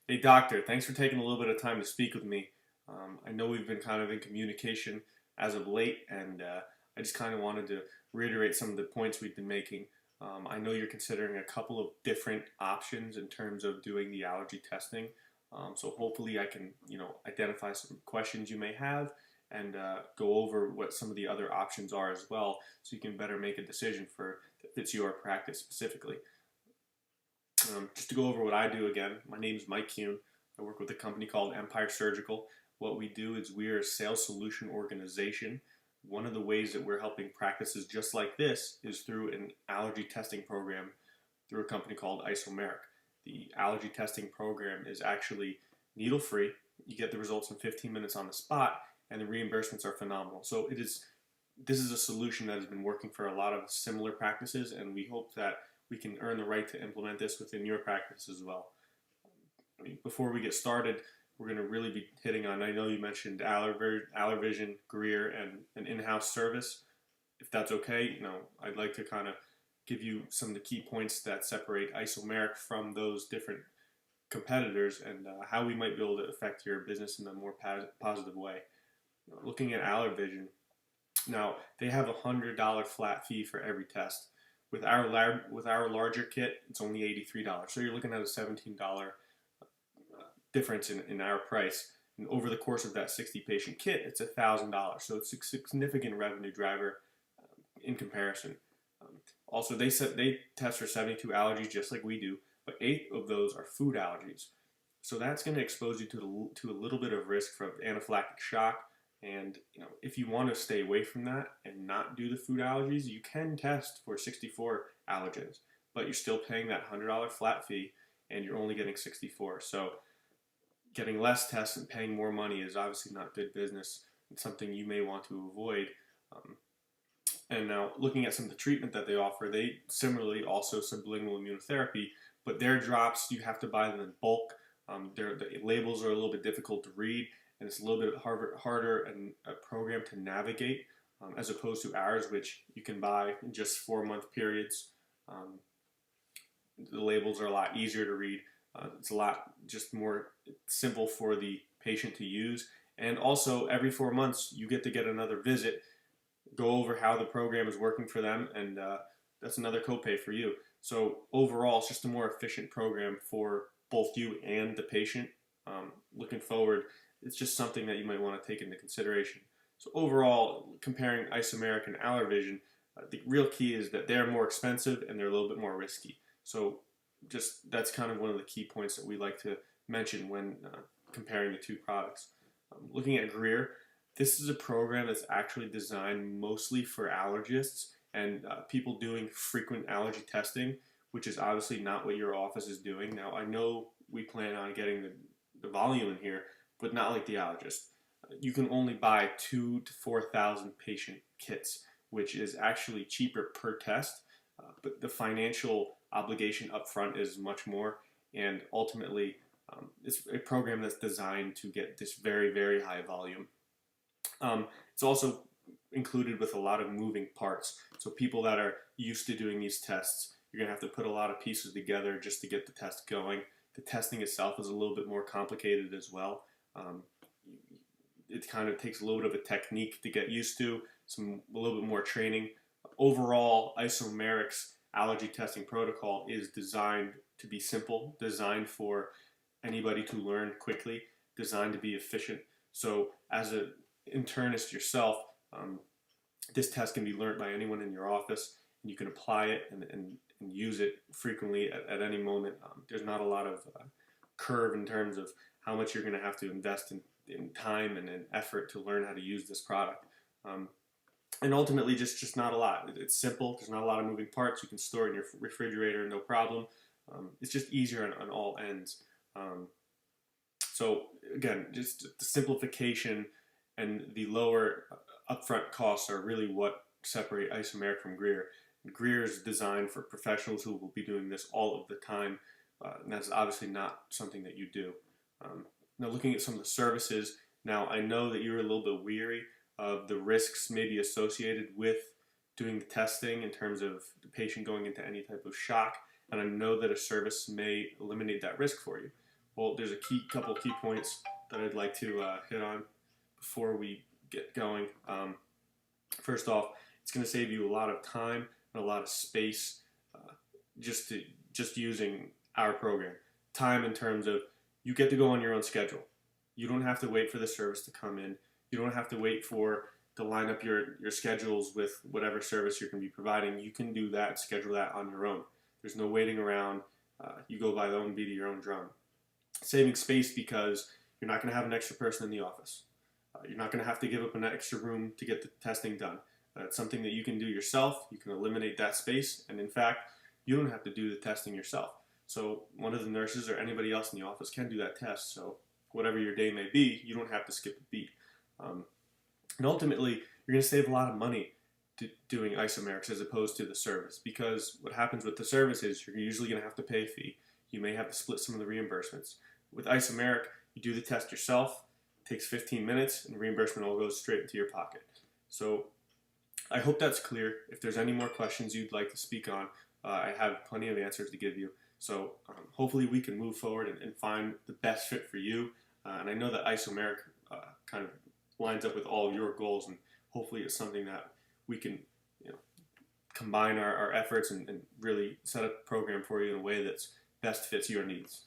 Hey doctor, thanks for taking a little bit of time to speak with me. I know we've been kind of in communication as of late, and I just kind of wanted to reiterate some of the points we've been making. I know you're considering a couple of different options in terms of doing the allergy testing. So hopefully I can, identify some questions you may have and go over what some of the other options are as well, so you can better make a decision that fits your practice specifically. Just to go over what I do again, my name is Mike Kuhn. I work with a company called Empire Surgical. What we do is we're a sales solution organization. One of the ways that we're helping practices just like this is through an allergy testing program through a company called Isomeric. The allergy testing program is actually needle free. You get the results in 15 minutes on the spot, and the reimbursements are phenomenal. So this is a solution that has been working for a lot of similar practices, and we hope that we can earn the right to implement this within your practice as well. Before we get started, we're going to really be hitting on, I know you mentioned Allervision, Greer, and an in-house service. If that's okay, I'd like to kind of give you some of the key points that separate Isomeric from those different competitors, and how we might be able to affect your business in a more positive way. Looking at Allervision, now they have $100 flat fee for every test. With our larger kit, it's only $83. So you're looking at a $17 difference in our price. And over the course of that 60 patient kit, it's $1,000. So it's a significant revenue driver in comparison. Also, they test for 72 allergies just like we do, but 8 of those are food allergies. So that's going to expose you to a little bit of risk from anaphylactic shock. And if you want to stay away from that and not do the food allergies, you can test for 64 allergens, but you're still paying that $100 flat fee, and you're only getting 64. So getting less tests and paying more money is obviously not good business. It's something you may want to avoid. And now looking at some of the treatment that they offer, they similarly also sublingual immunotherapy, but their drops, you have to buy them in bulk. The labels are a little bit difficult to read, and it's a little bit harder and a program to navigate, as opposed to ours, which you can buy in just 4-month periods. The labels are a lot easier to read. It's a lot just more simple for the patient to use. And also, every 4 months, you get to get another visit, go over how the program is working for them, and that's another copay for you. So overall, it's just a more efficient program for both you and the patient. Looking forward, it's just something that you might want to take into consideration. So overall, comparing Isomeric and Allervision, the real key is that they're more expensive and they're a little bit more risky. So that's kind of one of the key points that we like to mention when comparing the two products. Looking at Greer, this is a program that's actually designed mostly for allergists and people doing frequent allergy testing, which is obviously not what your office is doing. Now, I know we plan on getting the volume in here, but not like the allergist. You can only buy 2,000 to 4,000 patient kits, which is actually cheaper per test, but the financial obligation up front is much more, and ultimately it's a program that's designed to get this very, very high volume. It's also included with a lot of moving parts, so people that are used to doing these tests, you're going to have to put a lot of pieces together just to get the test going. The testing itself is a little bit more complicated as well. It kind of takes a little bit of a technique to get used to, a little bit more training. Overall, Isomeric's allergy testing protocol is designed to be simple, designed for anybody to learn quickly, designed to be efficient. So as an internist yourself, this test can be learned by anyone in your office, and you can apply it and use it frequently at any moment. There's not a lot of curve in terms of how much you're going to have to invest in time and in effort to learn how to use this product. And ultimately, just not a lot. It's simple. There's not a lot of moving parts. You can store it in your refrigerator, no problem. It's just easier on all ends. So again, just the simplification and the lower upfront costs are really what separate Isomeric from Greer. Greer is designed for professionals who will be doing this all of the time, and that's obviously not something that you do. Now, looking at some of the services, now I know that you're a little bit weary of the risks maybe associated with doing the testing in terms of the patient going into any type of shock, and I know that a service may eliminate that risk for you. Well, there's a couple key points that I'd like to hit on before we get going. First off, it's going to save you a lot of time and a lot of space just using our program. Time in terms of you get to go on your own schedule. You don't have to wait for the service to come in. You don't have to wait to line up your schedules with whatever service you're going to be providing. You can do that, schedule that on your own. There's no waiting around. You go by the own beat of your own drum. Saving space because you're not going to have an extra person in the office. You're not going to have to give up an extra room to get the testing done. It's something that you can do yourself. You can eliminate that space, and in fact, you don't have to do the testing yourself. So one of the nurses or anybody else in the office can do that test. So whatever your day may be, you don't have to skip a beat. And ultimately, you're going to save a lot of money doing Isomerics as opposed to the service, because what happens with the service is you're usually going to have to pay a fee. You may have to split some of the reimbursements. With Isomeric, you do the test yourself. It takes 15 minutes, and the reimbursement all goes straight into your pocket. So I hope that's clear. If there's any more questions you'd like to speak on, I have plenty of answers to give you. So hopefully we can move forward and find the best fit for you. And I know that Isomeric kind of lines up with all of your goals, and hopefully it's something that we can combine our efforts and really set up a program for you in a way that's best fits your needs.